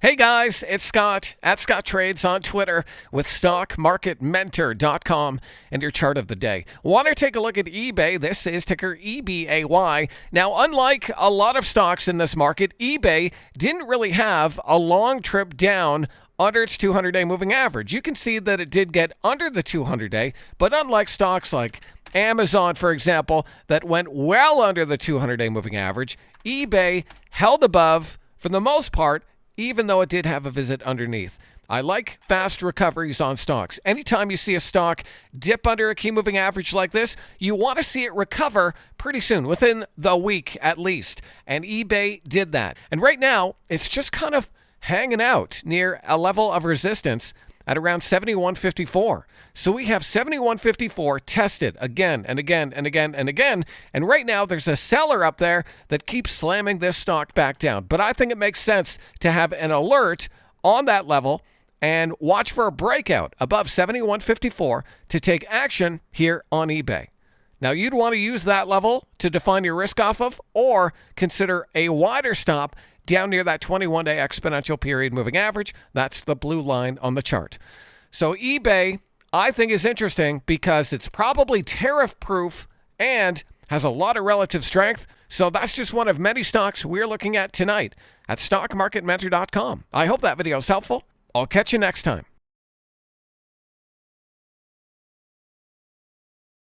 Hey guys, it's Scott at Scott Trades on Twitter with StockMarketMentor.com and your chart of the day. Want to take a look at eBay? This is ticker EBAY. Now, unlike a lot of stocks in this market, eBay didn't really have a long trip down under its 200-day moving average. You can see that it did get under the 200-day, but unlike stocks like Amazon, for example, that went well under the 200-day moving average, eBay held above for the most part, even though it did have a visit underneath. I like fast recoveries on stocks. Anytime you see a stock dip under a key moving average like this, you want to see it recover pretty soon, within the week at least. And eBay did that. And right now, it's just kind of hanging out near a level of resistance at around 71.54. So we have 71.54 tested again and again and again and again. And right now there's a seller up there that keeps slamming this stock back down. But I think it makes sense to have an alert on that level and watch for a breakout above 71.54 to take action here on eBay. Now, you'd want to use that level to define your risk off of, or consider a wider stop down near that 21-day exponential period moving average. That's the blue line on the chart. So eBay, I think, is interesting because it's probably tariff-proof and has a lot of relative strength. So that's just one of many stocks we're looking at tonight at StockMarketMentor.com. I hope that video is helpful. I'll catch you next time.